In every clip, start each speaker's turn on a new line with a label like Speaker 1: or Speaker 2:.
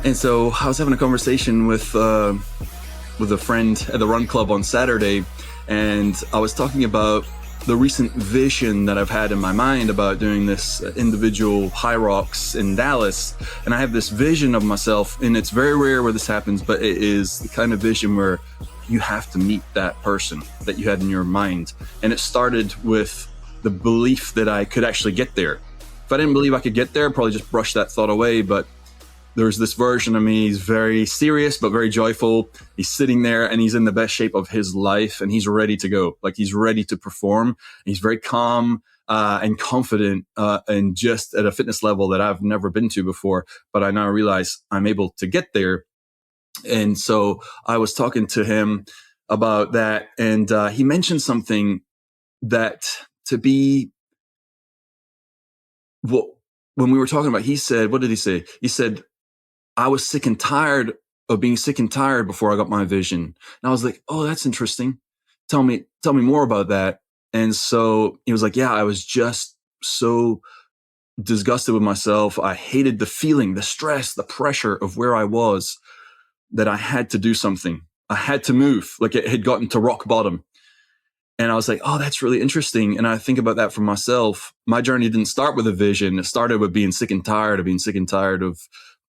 Speaker 1: And so I was having a conversation with a friend at the run club on Saturday, and I was talking about the recent vision that I've had in my mind about doing this individual high rocks in Dallas. And I have this vision of myself, and it's very rare where this happens, but it is the kind of vision where you have to meet that person that you had in your mind. And it started with the belief that I could actually get there. If I didn't believe I could get there, I'd probably just brush that thought away. But there's this version of me. He's very serious, but very joyful. He's sitting there and he's in the best shape of his life and he's ready to go. Like he's ready to perform. He's very calm and confident and just at a fitness level that I've never been to before. But I now realize I'm able to get there. And so I was talking to him about that. And he mentioned something that to be what when we were talking about, he said, what did he say? He said, I was sick and tired of being sick and tired before I got my vision. And I was like, oh, that's interesting. Tell me more about that. And so he was like, yeah, I was just so disgusted with myself. I hated the feeling, the stress, the pressure of where I was, that I had to do something. I had to move, like it had gotten to rock bottom. And I was like, oh, that's really interesting. And I think about that for myself. My journey didn't start with a vision. It started with being sick and tired of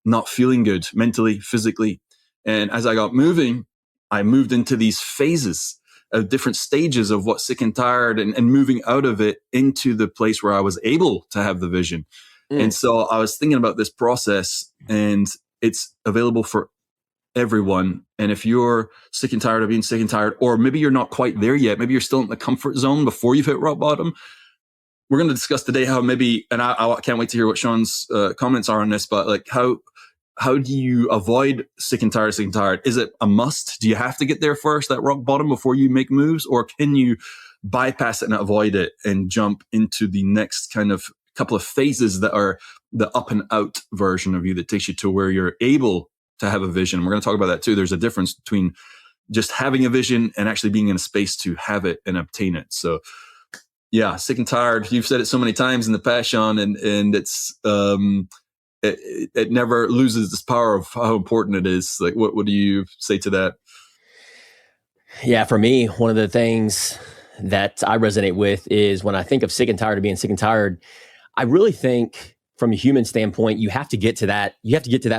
Speaker 1: not feeling good mentally, physically. And as I got moving, I moved into these phases of different stages of what sick and tired and moving out of it into the place where I was able to have the vision. And so I was thinking about this process, and it's available for everyone. And if you're sick and tired of being sick and tired, or maybe you're not quite there yet, maybe you're still in the comfort zone before you've hit rock bottom, we're going to discuss today how maybe, and I can't wait to hear what Sean's comments are on this, but like how do you avoid sick and tired? Is it a must? Do you have to get there first, that rock bottom, before you make moves? Or can you bypass it and avoid it and jump into the next kind of couple of phases that are the up and out version of you that takes you to where you're able to have a vision? We're going to talk about that too. There's a difference between just having a vision and actually being in a space to have it and obtain it. So yeah, sick and tired. You've said it so many times in the past, Sean, and it's, it never loses this power of how important it is. Like, what do you say to that?
Speaker 2: Yeah, for me, one of the things that I resonate with is when I think of sick and tired of being sick and tired, I really think from a human standpoint, you have to get to that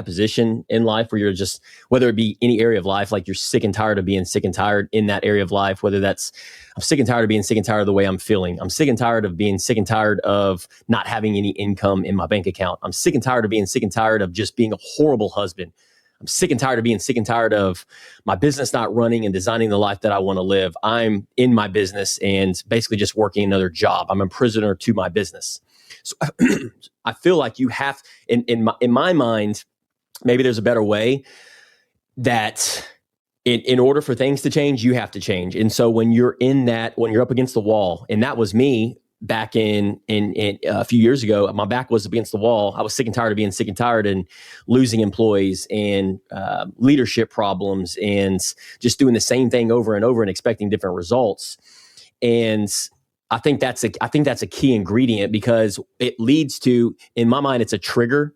Speaker 2: position in life where you're just, whether it be any area of life, like you're sick and tired of being sick and tired in that area of life, whether that's, I'm sick and tired of being sick and tired of the way I'm feeling. I'm sick and tired of being sick and tired of not having any income in my bank account. I'm sick and tired of being sick and tired of just being a horrible husband. I'm sick and tired of being sick and tired of my business not running and designing the life that I want to live. I'm in my business and basically just working another job. I'm a prisoner to my business. So I feel like you have, in my mind, maybe there's a better way that in order for things to change, you have to change. And so when you're up against the wall, and that was me back in a few years ago, my back was against the wall. I was sick and tired of being sick and tired and losing employees and leadership problems and just doing the same thing over and over and expecting different results. And I think that's a key ingredient, because it leads to, in my mind, it's a trigger.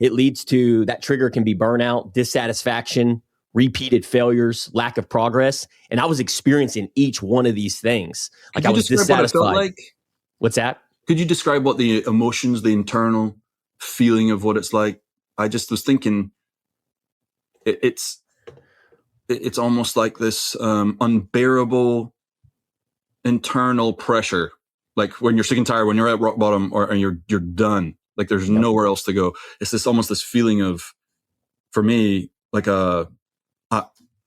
Speaker 2: It leads to, that trigger can be burnout, dissatisfaction, repeated failures, lack of progress. And I was experiencing each one of these things. Like I was dissatisfied.
Speaker 1: What it felt like?
Speaker 2: What's that?
Speaker 1: Could you describe what the emotions, the internal feeling of what it's like? I just was thinking it's almost like this unbearable internal pressure, like when you're sick and tired, when you're at rock bottom, and you're done, like there's nowhere else to go. It's this almost this feeling of, for me, like I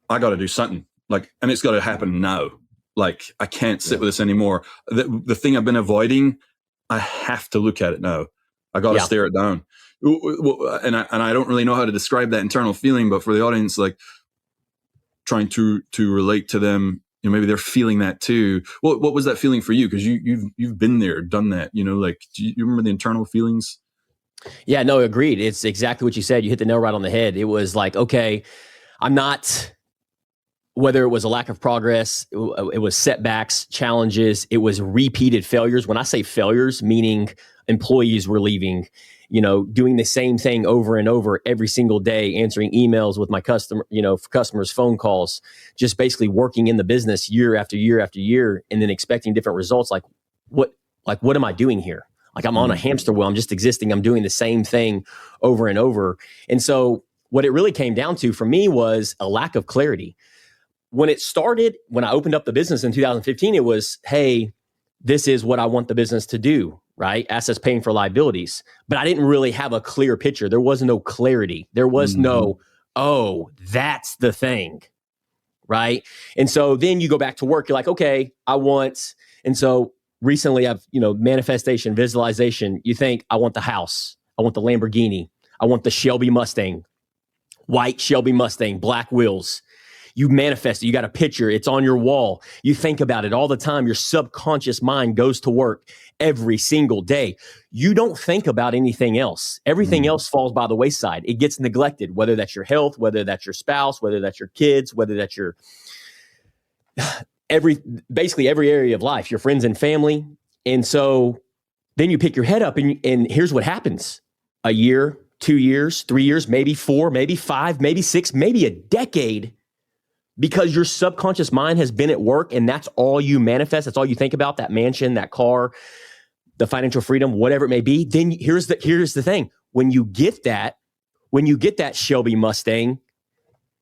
Speaker 1: got to do something, like, and it's got to happen now. Like I can't sit with this anymore. The thing I've been avoiding, I have to look at it now. I got to stare it down. And I don't really know how to describe that internal feeling, but for the audience, like trying to relate to them, you know, maybe they're feeling that too. What was that feeling for you? Because you've been there, done that. You know, like do you remember the internal feelings?
Speaker 2: Yeah, no, agreed. It's exactly what you said. You hit the nail right on the head. It was like, okay, I'm not whether it was a lack of progress, it was setbacks, challenges, it was repeated failures. When I say failures, meaning employees were leaving, doing the same thing over and over every single day, answering emails with my customers' phone calls, just basically working in the business year after year after year, and then expecting different results. What am I doing here? Like, I'm on a hamster wheel. I'm just existing. I'm doing the same thing over and over. And so what it really came down to for me was a lack of clarity. When I opened up the business in 2015, it was, hey, this is what I want the business to do, right? Assets paying for liabilities. But I didn't really have a clear picture. There was no clarity. There was no, oh, that's the thing, right? And so then you go back to work. You're like, okay, and so recently I've, manifestation, visualization. You think, I want the house. I want the Lamborghini. I want the Shelby Mustang, white Shelby Mustang, black wheels. You manifest it. You got a picture. It's on your wall. You think about it all the time. Your subconscious mind goes to work every single day. You don't think about anything else. Everything else falls by the wayside. It gets neglected, whether that's your health, whether that's your spouse, whether that's your kids, whether that's your basically every area of life, your friends and family. And so then you pick your head up and here's what happens. A year, 2 years, 3 years, maybe 4, maybe 5, maybe 6, maybe a decade. Because your subconscious mind has been at work and that's all you manifest. That's all you think about, that mansion, that car, the financial freedom, whatever it may be. Then here's the thing. When you get that Shelby Mustang,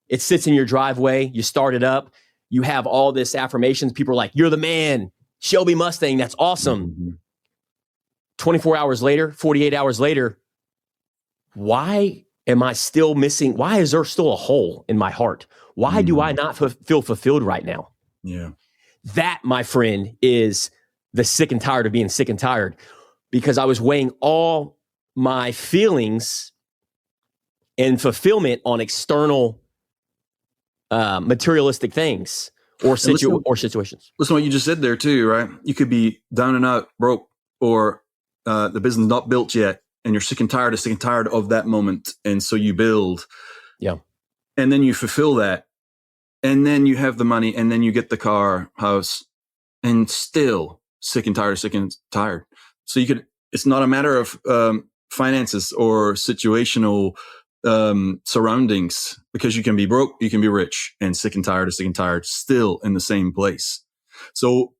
Speaker 2: it sits in your driveway, you start it up, you have all this affirmations. People are like, you're the man, Shelby Mustang, that's awesome. 24 hours later, 48 hours later, why am I still missing? Why is there still a hole in my heart? Why do I not feel fulfilled right now?
Speaker 1: Yeah.
Speaker 2: That, my friend, is the sick and tired of being sick and tired, because I was weighing all my feelings and fulfillment on external materialistic things or situations.
Speaker 1: Listen to what you just said there too, right? You could be down and out, broke, or the business not built yet, and you're sick and tired of that moment. And so you build.
Speaker 2: Yeah.
Speaker 1: And then you fulfill that. And then you have the money, and then you get the car, house, and still sick and tired. So it's not a matter of finances or situational surroundings, because you can be broke, you can be rich, and sick and tired, still in the same place. So,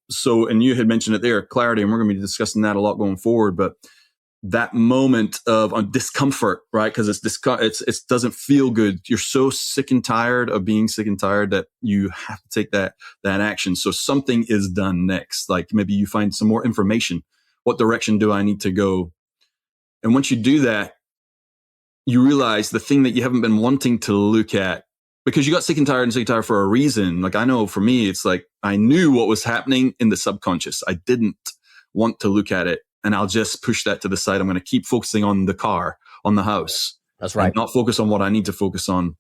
Speaker 1: and you had mentioned it there, clarity, and we're going to be discussing that a lot going forward, but that moment of discomfort, right? Because it doesn't feel good. You're so sick and tired of being sick and tired that you have to take that action. So something is done next. Like maybe you find some more information. What direction do I need to go? And once you do that, you realize the thing that you haven't been wanting to look at, because you got sick and tired for a reason. Like I know for me, it's like I knew what was happening in the subconscious. I didn't want to look at it. And I'll just push that to the side. I'm going to keep focusing on the car, on the house.
Speaker 2: That's right.
Speaker 1: And not focus on what I need to focus on,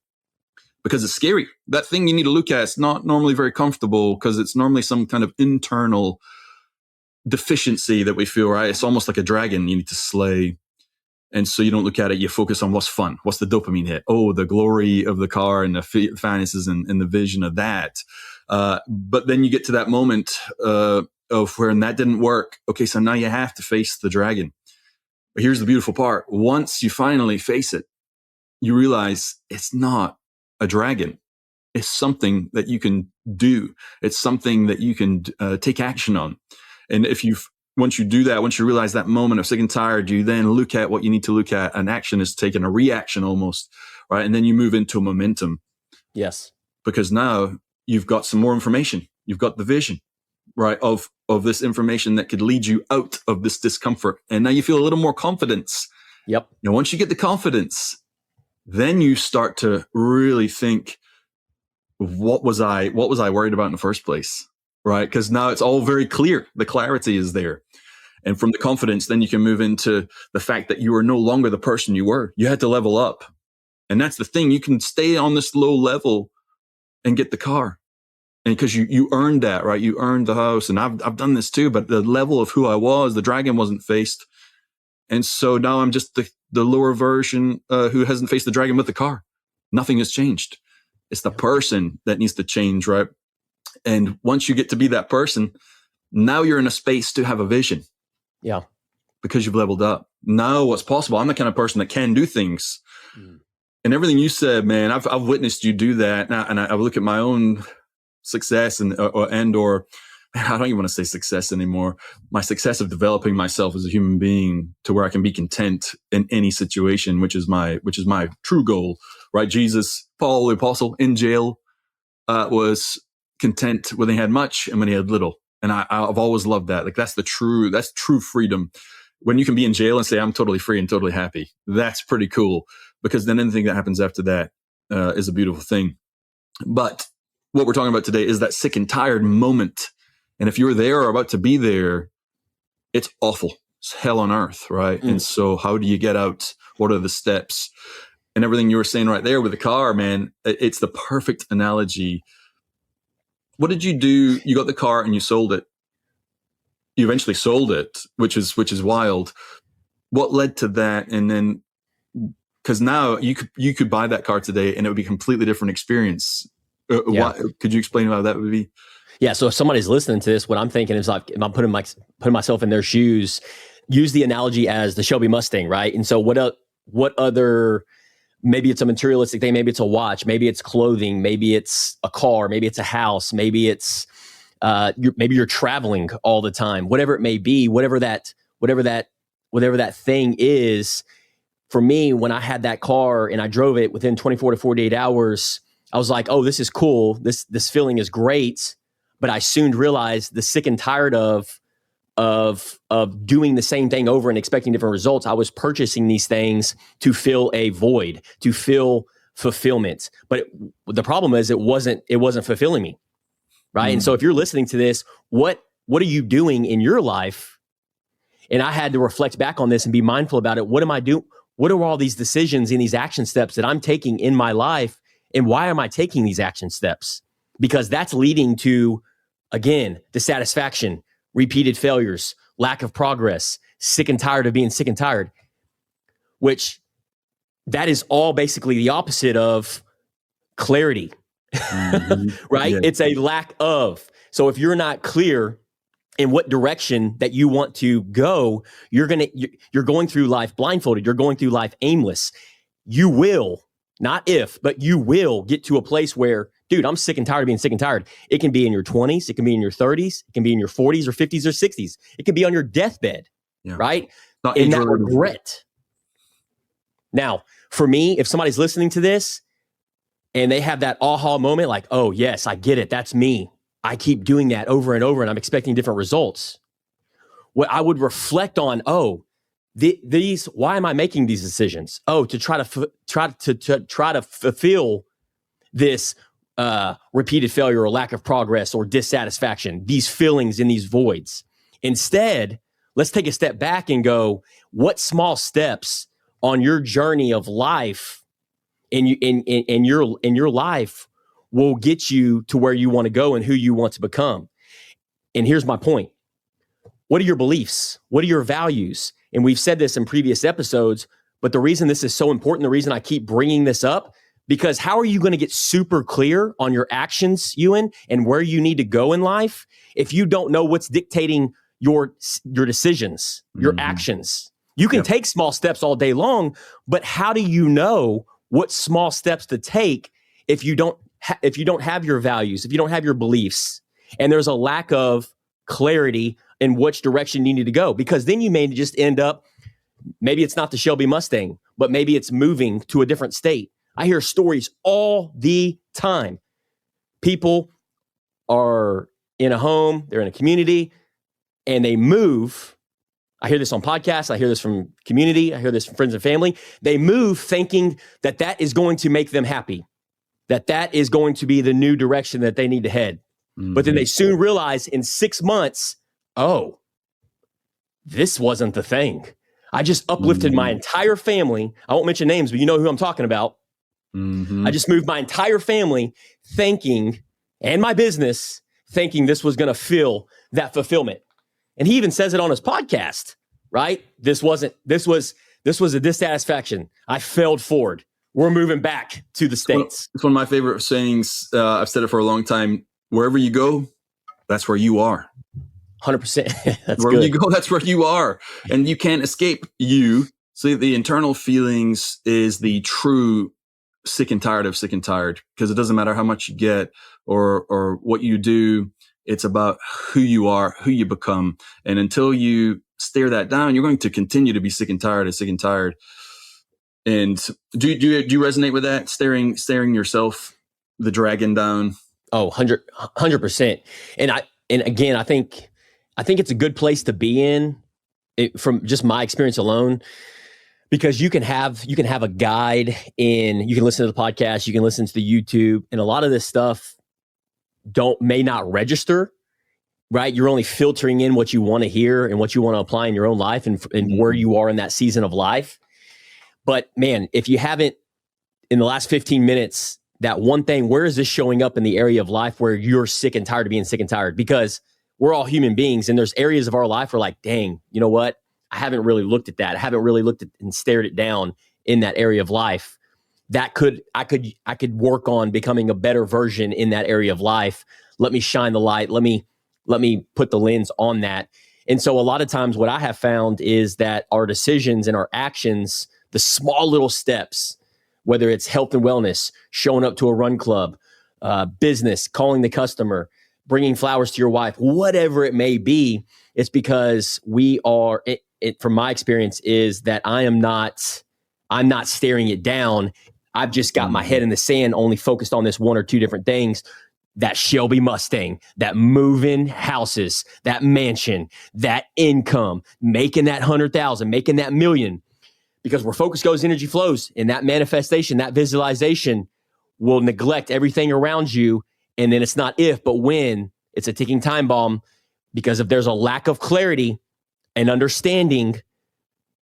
Speaker 1: because it's scary. That thing you need to look at, it's not normally very comfortable, because it's normally some kind of internal deficiency that we feel, right? It's almost like a dragon you need to slay. And so you don't look at it. You focus on what's fun. What's the dopamine hit? Oh, the glory of the car and the finances and the vision of that. But then you get to that moment, of where that didn't work. Okay, so now you have to face the dragon. But here's the beautiful part. Once you finally face it, you realize it's not a dragon. It's something that you can do. It's something that you can take action on. And once you do that, once you realize that moment of sick and tired, you then look at what you need to look at. An action is taken, a reaction almost, right? And then you move into a momentum.
Speaker 2: Yes.
Speaker 1: Because now you've got some more information. You've got the vision, right, of this information that could lead you out of this discomfort. And now you feel a little more confidence.
Speaker 2: Yep.
Speaker 1: Now, once you get the confidence, then you start to really think, what was I worried about in the first place? Right? Because now it's all very clear. The clarity is there. And from the confidence, then you can move into the fact that you are no longer the person you were. You had to level up. And that's the thing. You can stay on this low level and get the car. And because you earned that, right? You earned the house. And I've done this too, but the level of who I was, the dragon wasn't faced. And so now I'm just the lower version who hasn't faced the dragon with the car. Nothing has changed. It's the person that needs to change, right? And once you get to be that person, now you're in a space to have a vision.
Speaker 2: Yeah.
Speaker 1: Because you've leveled up. Now what's possible? I'm the kind of person that can do things. And everything you said, man, I've witnessed you do that. And I look at my own success or I don't even want to say success anymore. My success of developing myself as a human being to where I can be content in any situation, which is my true goal, right? Jesus, Paul, the apostle, in jail, was content when he had much and when he had little. And I've always loved that. Like that's true freedom. When you can be in jail and say, I'm totally free and totally happy. That's pretty cool, because then anything that happens after that is a beautiful thing. But what we're talking about today is that sick and tired moment. And if you're there or about to be there, it's awful. It's hell on earth, right? And so how do you get out? What are the steps? And everything you were saying right there with the car, man, it's the perfect analogy. What did you do? You got the car and you sold it. You eventually sold it, which is wild. What led to that? And then, because now you could buy that car today and it would be a completely different experience. Could you explain how that would be?
Speaker 2: Yeah. So if somebody's listening to this, what I'm thinking is like, if I'm putting myself in their shoes, use the analogy as the Shelby Mustang, right? And so what other, maybe it's a materialistic thing, maybe it's a watch, maybe it's clothing, maybe it's a car, maybe it's a house, maybe it's maybe you're traveling all the time, whatever it may be, whatever that thing is. For me, when I had that car and I drove it within 24 to 48 hours, I was like, oh, this is cool. This feeling is great. But I soon realized the sick and tired of doing the same thing over and expecting different results. I was purchasing these things to fill a void, to fill fulfillment. But the problem is it wasn't fulfilling me. Right. And so if you're listening to this, what are you doing in your life? And I had to reflect back on this and be mindful about it. What am I doing? What are all these decisions and these action steps that I'm taking in my life? And why am I taking these action steps? Because that's leading to, again, dissatisfaction, repeated failures, lack of progress, sick and tired of being sick and tired, which that is all basically the opposite of clarity. Right? Yeah. It's a lack of. So if you're not clear in what direction that you want to go, you're going through life blindfolded. You're going through life aimless. You will, not if, but you will get to a place where, dude, I'm sick and tired of being sick and tired. It can be in your 20s. It can be in your 30s. It can be in your 40s or 50s or 60s. It can be on your deathbed, right? Not in that regret. Now, for me, if somebody's listening to this, and they have that aha moment like, oh, yes, I get it. That's me. I keep doing that over and over and I'm expecting different results. What I would reflect on, why am I making these decisions? Oh, to try to fulfill this repeated failure or lack of progress or dissatisfaction, these feelings in these voids. Instead, let's take a step back and go, what small steps on your journey of life in your life will get you to where you want to go and who you want to become. And here's my point. What are your beliefs? What are your values? And we've said this in previous episodes, but the reason this is so important, the reason I keep bringing this up, because how are you going to get super clear on your actions, Ewan, and where you need to go in life if you don't know what's dictating your decisions, your actions? You can take small steps all day long, but how do you know what small steps to take if you don't have your values, if you don't have your beliefs, and there's a lack of clarity in which direction you need to go? Because then you may just end up, maybe it's not the Shelby Mustang, but maybe it's moving to a different state. I hear stories all the time. People are in a home, they're in a community, and they move. I hear this on podcasts. I hear this from community. I hear this from friends and family. They move thinking that is going to make them happy, that is going to be the new direction that they need to head. But then they soon realize in 6 months, oh, this wasn't the thing. I just uplifted my entire family. I won't mention names, but you know who I'm talking about. I just moved my entire family thinking, and my business thinking this was going to fill that fulfillment. And he even says it on his podcast, right? This was a dissatisfaction. I failed forward. We're moving back to the States.
Speaker 1: It's one of my favorite sayings. I've said it for a long time. Wherever you go, that's where you are.
Speaker 2: 100%. That's
Speaker 1: wherever
Speaker 2: good.
Speaker 1: you go, that's where you are. And you can't escape you. So the internal feelings is the true sick and tired of sick and tired, because it doesn't matter how much you get or what you do. It's about who you are, who you become. And until you stare that down, you're going to continue to be sick and tired of sick and tired. And do you resonate with that? Staring yourself, the dragon down?
Speaker 2: Oh, 100%. And again, I think it's a good place to be in from just my experience alone, because you can have a guide you can listen to the podcast, you can listen to the YouTube, and a lot of this stuff may not register, right? You're only filtering in what you want to hear and what you want to apply in your own life and where you are in that season of life. But man, if you haven't in the last 15 minutes, that one thing, where is this showing up in the area of life where you're sick and tired of being sick and tired? Because we're all human beings, and there's areas of our life where like, dang, you know what? I haven't really looked at that. I haven't really looked at and stared it down in that area of life. I could work on becoming a better version in that area of life. Let me shine the light. Let me put the lens on that. And so a lot of times what I have found is that our decisions and our actions, the small little steps, whether it's health and wellness, showing up to a run club, business, calling the customer, bringing flowers to your wife, whatever it may be, it's because we are, from my experience, is that I'm not staring it down. I've just got my head in the sand, only focused on this one or two different things. That Shelby Mustang, that moving houses, that mansion, that income, making that 100,000, making that million. Because where focus goes, energy flows. And that manifestation, that visualization will neglect everything around you. And then it's not if, but when. It's a ticking time bomb. Because if there's a lack of clarity and understanding,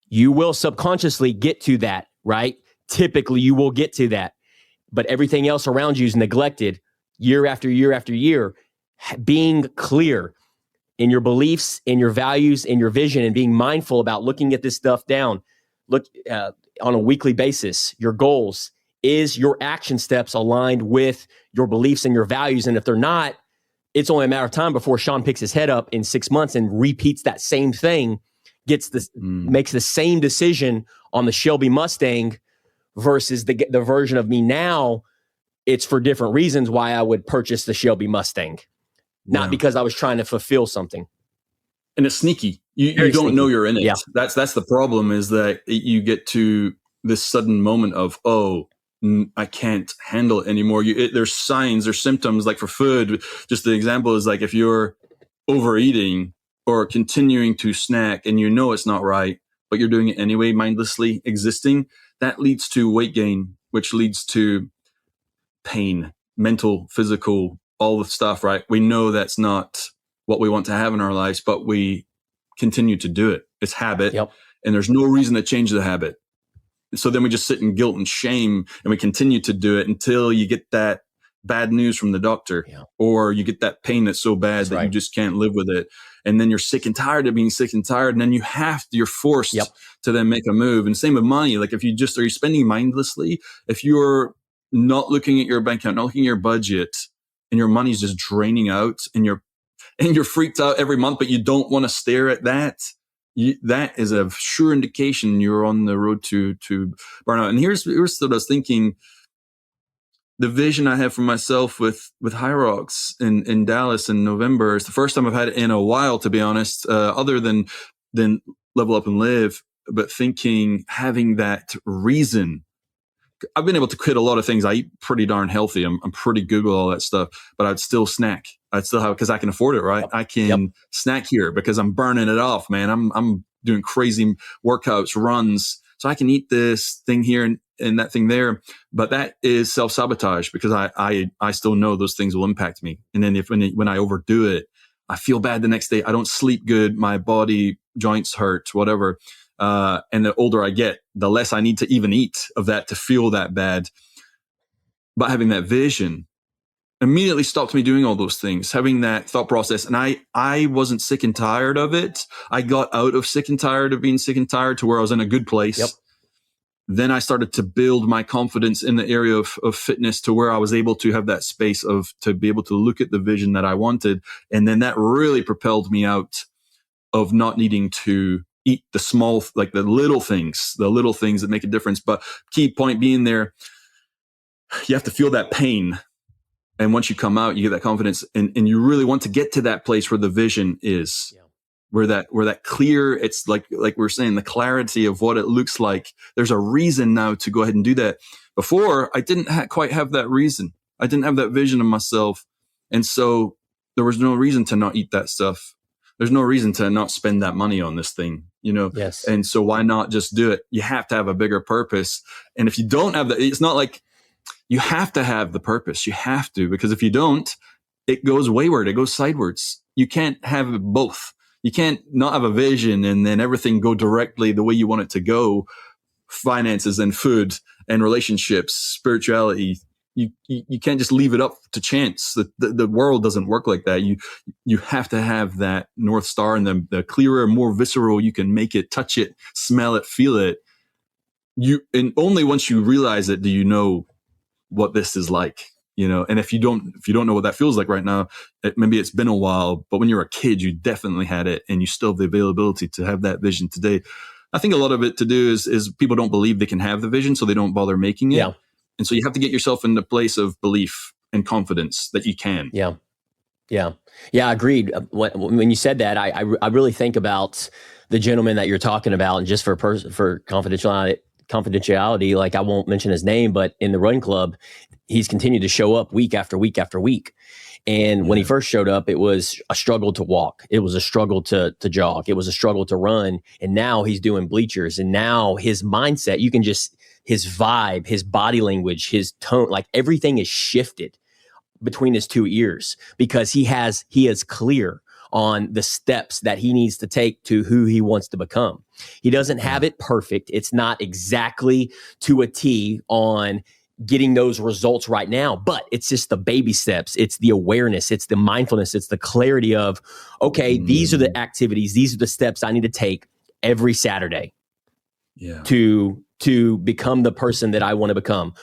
Speaker 2: you will subconsciously get to that, right? Typically, you will get to that. But everything else around you is neglected year after year after year. Being clear in your beliefs, in your values, in your vision, and being mindful about looking at this stuff down. Look on a weekly basis, your goals. Is your action steps aligned with your beliefs and your values? And if they're not, it's only a matter of time before Sean picks his head up in 6 months and repeats that same thing, makes the same decision on the Shelby Mustang versus the version of me now. It's for different reasons why I would purchase the Shelby Mustang, not because I was trying to fulfill something.
Speaker 1: And it's sneaky. You don't
Speaker 2: sneaky.
Speaker 1: know you're in it.
Speaker 2: Yeah.
Speaker 1: That's the problem, is that you get to this sudden moment of, I can't handle it anymore. There's signs or symptoms, like for food. Just the example is like if you're overeating or continuing to snack and you know it's not right, but you're doing it anyway, mindlessly existing, that leads to weight gain, which leads to pain, mental, physical, all the stuff, right? We know that's not what we want to have in our lives, but we continue to do it. It's habit.
Speaker 2: Yep.
Speaker 1: And there's no reason to change the habit. So then we just sit in guilt and shame, and we continue to do it until you get that bad news from the doctor, or you get that pain that's so bad that you just can't live with it. And then you're sick and tired of being sick and tired. And then you're forced to then make a move. And same with money. Like if are you spending mindlessly? If you're not looking at your bank account, not looking at your budget, and your money's just draining out, and you're freaked out every month, but you don't want to stare at that, that is a sure indication you're on the road to burnout. And here's what I was thinking. The vision I have for myself with High Rocks in Dallas in November is the first time I've had it in a while, to be honest, other than Level Up and Live, but having that reason. I've been able to quit a lot of things. I eat pretty darn healthy. I'm pretty good with all that stuff, but I'd still snack. I'd still have, because I can afford it, right? I can snack here because I'm burning it off, man. I'm doing crazy workouts, runs. So I can eat this thing here and that thing there. But that is self-sabotage, because I still know those things will impact me. And then when I overdo it, I feel bad the next day. I don't sleep good. My body, joints hurt, whatever. And the older I get, the less I need to even eat of that to feel that bad. But having that vision immediately stopped me doing all those things, having that thought process. And I wasn't sick and tired of it. I got out of sick and tired of being sick and tired to where I was in a good place. then I started to build my confidence in the area of fitness to where I was able to have that space to be able to look at the vision that I wanted. And then that really propelled me out of not needing to eat the small, like the little things that make a difference. But key point being there, you have to feel that pain. And once you come out, you get that confidence, and you really want to get to that place where the vision is. Yeah. Where that clear, it's like we're saying, the clarity of what it looks like. There's a reason now to go ahead and do that. Before, I didn't quite have that reason. I didn't have that vision of myself. And so there was no reason to not eat that stuff. There's no reason to not spend that money on this thing,
Speaker 2: Yes.
Speaker 1: And so why not just do it? You have to have a bigger purpose. And if you don't have that, it's not like you have to have the purpose. You have to, because if you don't, it goes wayward. It goes sideways. You can't have both. You can't not have a vision and then everything go directly the way you want it to go. Finances and food and relationships, spirituality. You can't just leave it up to chance. The world doesn't work like that. You have to have that North Star, and the clearer, more visceral you can make it, touch it, smell it, feel it. And only once you realize it do you know what this is like. And if you don't know what that feels like right now, maybe it's been a while, but when you're a kid, you definitely had it, and you still have the availability to have that vision today. I think a lot of it to do is people don't believe they can have the vision, so they don't bother making it.
Speaker 2: Yeah.
Speaker 1: And so you have to get yourself in the place of belief and confidence that you can.
Speaker 2: Yeah. Yeah. Yeah. Agreed. When you said that, I really think about the gentleman that you're talking about, and just for confidentiality, like I won't mention his name, but in the run club, he's continued to show up week after week after week. And when he first showed up, it was a struggle to walk. It was a struggle to jog. It was a struggle to run. And now he's doing bleachers. And now his mindset, his vibe, his body language, his tone, like everything is shifted between his two ears, because he is clear on the steps that he needs to take to who he wants to become. He doesn't have it perfect. It's not exactly to a T on getting those results right now, but it's just the baby steps. It's the awareness. It's the mindfulness. It's the clarity of, okay, these are the activities. These are the steps I need to take every Saturday to become the person that I want to become.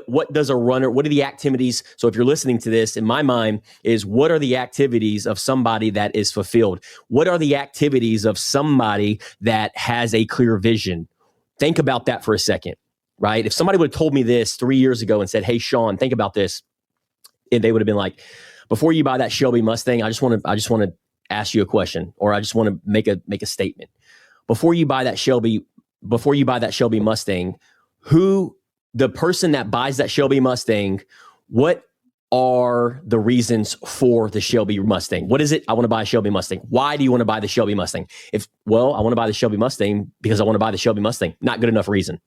Speaker 2: What does a runner, what are the activities? So if you're listening to this, in my mind is, what are the activities of somebody that is fulfilled? What are the activities of somebody that has a clear vision? Think about that for a second. Right? If somebody would have told me this 3 years ago and said, "Hey, Sean, think about this," and they would have been like, "Before you buy that Shelby Mustang, I just want to ask you a question, or I just want to make a statement. Before you buy that Shelby Mustang, the person that buys that Shelby Mustang, what are the reasons for the Shelby Mustang? What is it? I want to buy a Shelby Mustang. Why do you want to buy the Shelby Mustang? I want to buy the Shelby Mustang because I want to buy the Shelby Mustang. Not good enough reason."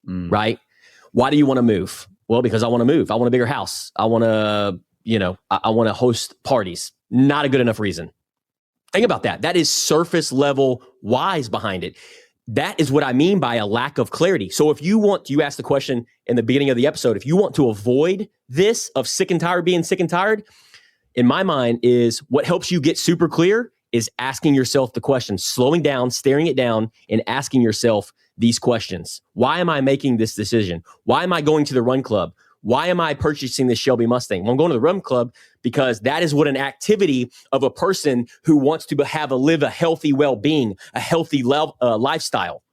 Speaker 2: Right? Why do you want to move? Well, because I want to move. I want a bigger house. I want to, I want to host parties. Not a good enough reason. Think about that. That is surface level whys behind it. That is what I mean by a lack of clarity. So if you asked the question in the beginning of the episode, if you want to avoid this of sick and tired being sick and tired, in my mind is what helps you get super clear is asking yourself the question, slowing down, staring it down, and asking yourself these questions. Why am I making this decision? Why am I going to the run club? Why am I purchasing this Shelby Mustang? Well, I'm going to the run club because that is what an activity of a person who wants to live a healthy well-being, a healthy lifestyle.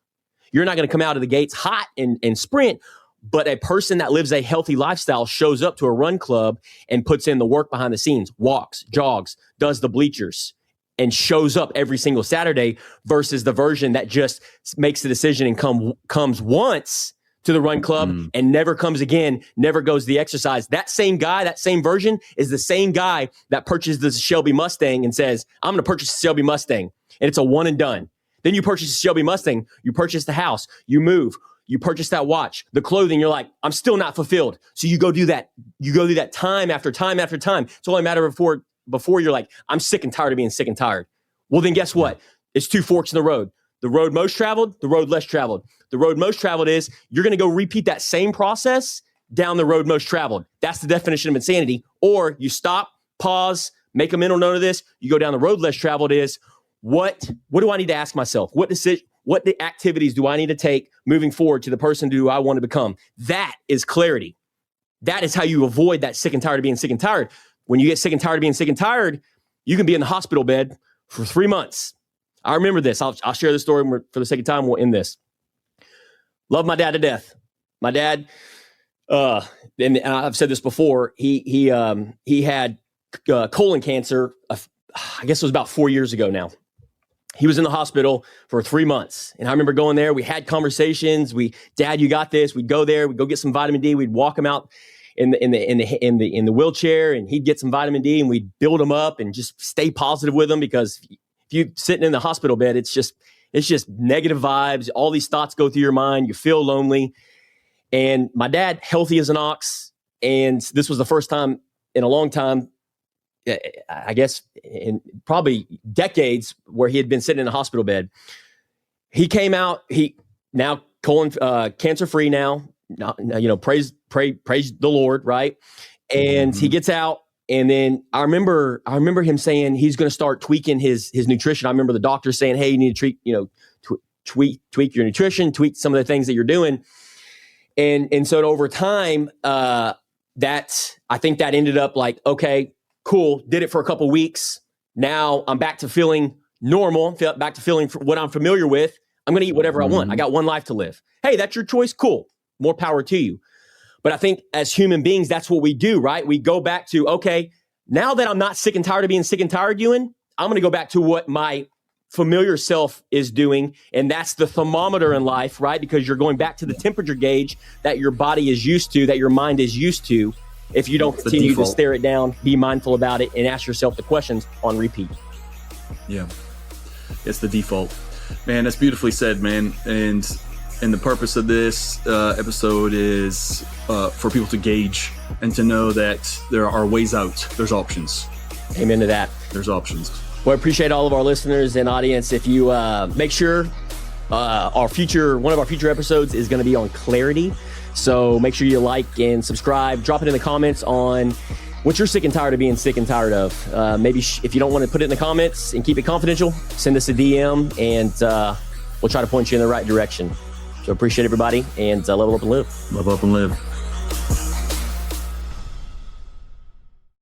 Speaker 2: You're not going to come out of the gates hot and sprint, but a person that lives a healthy lifestyle shows up to a run club and puts in the work behind the scenes, walks, jogs, does the bleachers, and shows up every single Saturday, versus the version that just makes the decision and comes once to the run club and never comes again, never goes the exercise. That same guy, that same version is the same guy that purchased the Shelby Mustang and says, I'm going to purchase the Shelby Mustang. And it's a one and done. Then you purchase the Shelby Mustang, you purchase the house, you move, you purchase that watch, the clothing, you're like, I'm still not fulfilled. So you go do that. You go do that time after time after time. It's only a matter of before you're like, I'm sick and tired of being sick and tired. Well, then guess what? It's two forks in the road. The road most traveled, the road less traveled. The road most traveled is you're going to go repeat that same process down the road most traveled. That's the definition of insanity. Or you stop, pause, make a mental note of this. You go down the road less traveled is, what do I need to ask myself? What What the activities do I need to take moving forward to the person who I want to become? That is clarity. That is how you avoid that sick and tired of being sick and tired. When you get sick and tired of being sick and tired, you can be in the hospital bed for 3 months. I remember this. I'll share this story for the sake of time. We'll end this. Love my dad to death. My dad, and I've said this before, he had colon cancer. I guess it was about 4 years ago now. He was in the hospital for 3 months. And I remember going there. We had conversations. Dad, you got this. We'd go there. We'd go get some vitamin D. We'd walk him out in the wheelchair, and he'd get some vitamin D, and we'd build him up and just stay positive with him, because if you sitting in the hospital bed, it's just negative vibes. All these thoughts go through your mind. You feel lonely. And my dad, healthy as an ox. And this was the first time in a long time, I guess in probably decades, where he had been sitting in a hospital bed. He came out, he now colon cancer free now, praise the Lord, right? And he gets out, and then I remember him saying he's going to start tweaking his nutrition. I remember the doctor saying, "Hey, you need to tweak your nutrition, tweak some of the things that you're doing." And so over time, I think that ended up like, okay, cool, did it for a couple of weeks. Now I'm back to feeling normal, back to feeling what I'm familiar with. I'm going to eat whatever I want. I got one life to live. Hey, that's your choice. Cool. More power to you. But I think as human beings, that's what we do, right? We go back to, okay, now that I'm not sick and tired of being sick and tired, Ewan, I'm going to go back to what my familiar self is doing. And that's the thermometer in life, right? Because you're going back to the temperature gauge that your body is used to, that your mind is used to. If you don't continue to stare it down, be mindful about it, and ask yourself the questions on repeat.
Speaker 1: Yeah, it's the default. Man, that's beautifully said, man. And the purpose of this episode is for people to gauge and to know that there are ways out. There's options.
Speaker 2: Amen to that.
Speaker 1: There's options.
Speaker 2: Well, I appreciate all of our listeners and audience. If you make sure one of our future episodes is going to be on clarity. So make sure you like and subscribe. Drop it in the comments on what you're sick and tired of being sick and tired of. Maybe if you don't want to put it in the comments and keep it confidential, send us a DM, and we'll try to point you in the right direction. So appreciate everybody, and level up and live.
Speaker 1: Level up and live.